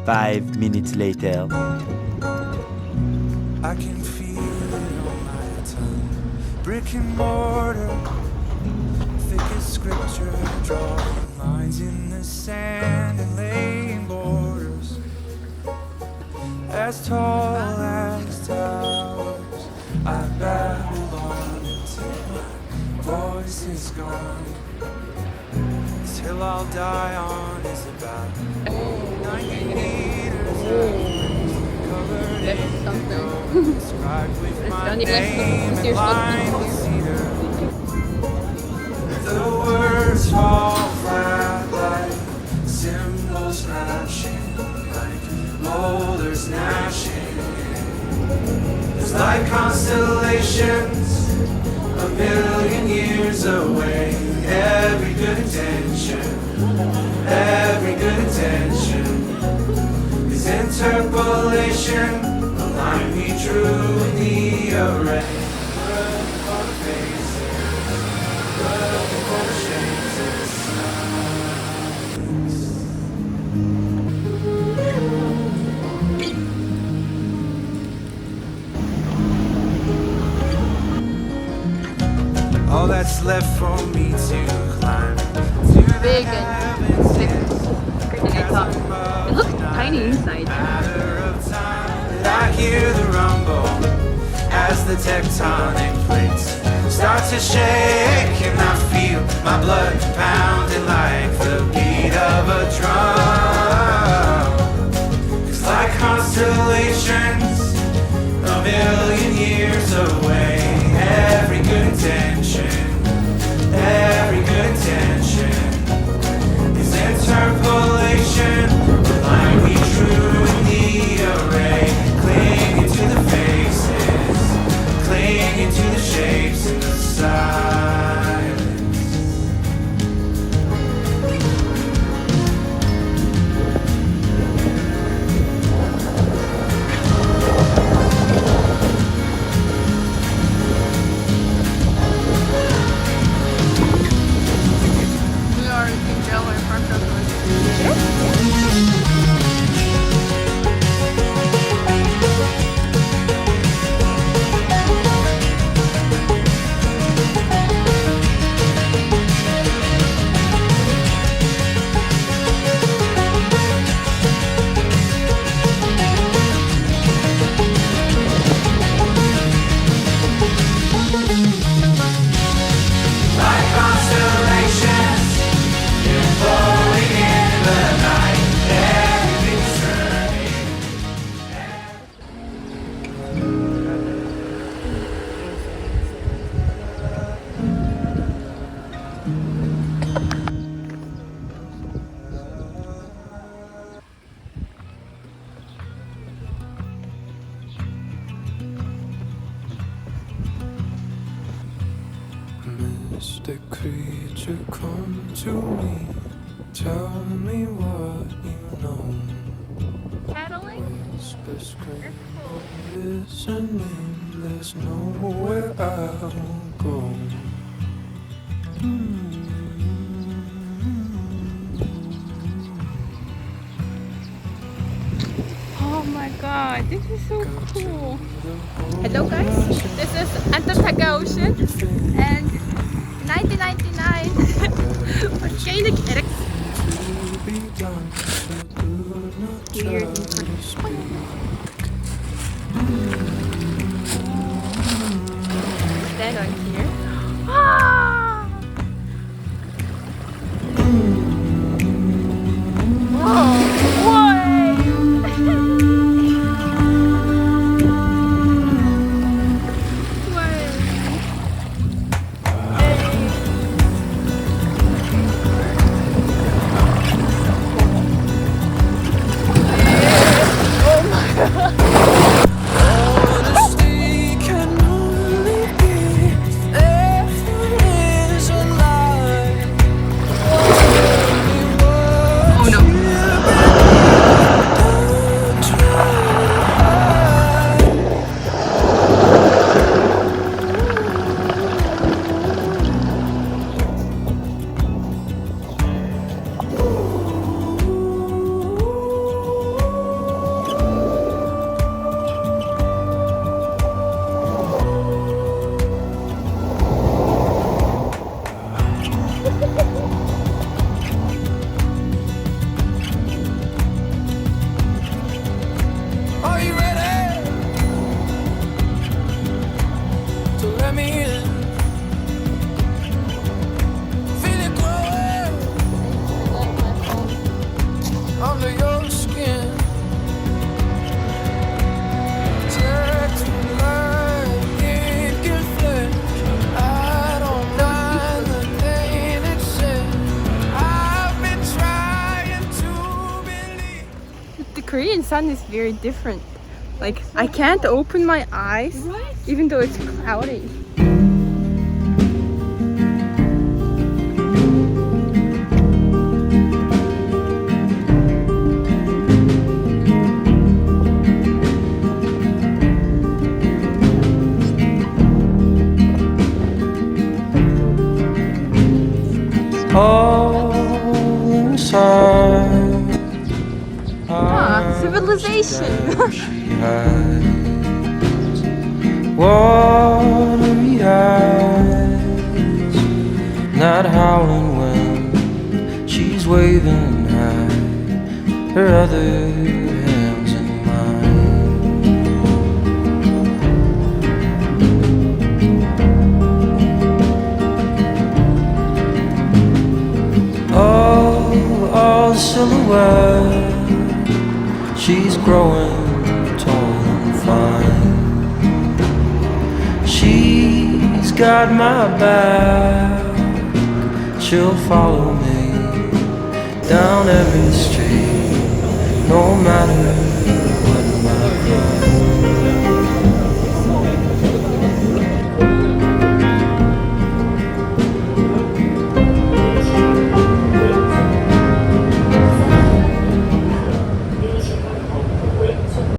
5 minutes later. I can feel it on my tongue. Brick and mortar, thick as scripture, drawing lines in the sand and laying borders as tall as towers. I babble on until my voice is gone. This hill I'll die on is about 90 meters covered in snow, inscribed with my name and lined with cedar. The words fall flat like cymbals crashing, like boulders gnashing. There's like constellations a million years away. Every good intention is interpolation. Align me true in the array. Look for the faces, look for the shades of silence. All that's left for me to climb to Big and thick. Everything I thought. It looks tiny inside. I hear the rumble as the tectonic plates start to shake, and I feel my blood pounding like the beat of a drum. It's like constellations a million years away. Every good intention is interpolation. Align me true in the array. Clinging to the faces, clinging to the shapes in the silence. We are in jail in front of us. Like constellations, you're floating in the night. Everything's turning. Mystic creature, come to me. Tell me what you know. Paddling? Whisper, scream, listening. There's nowhere I'll go. Oh my god, this is so cool. Hello guys, this is Antarctica Ocean and 1999 waarschijnlijk ergens hier in stand on here. Ah! Whoa! Honesty can only be Korean sun is very different. Like, I can't open my eyes even though it's cloudy. All inside. Civilization. She hides watery eyes, not howling when she's waving high, her other hands in mine. Oh, all silhouette. She's growing tall and fine. She's got my back. She'll follow me down every street, no matter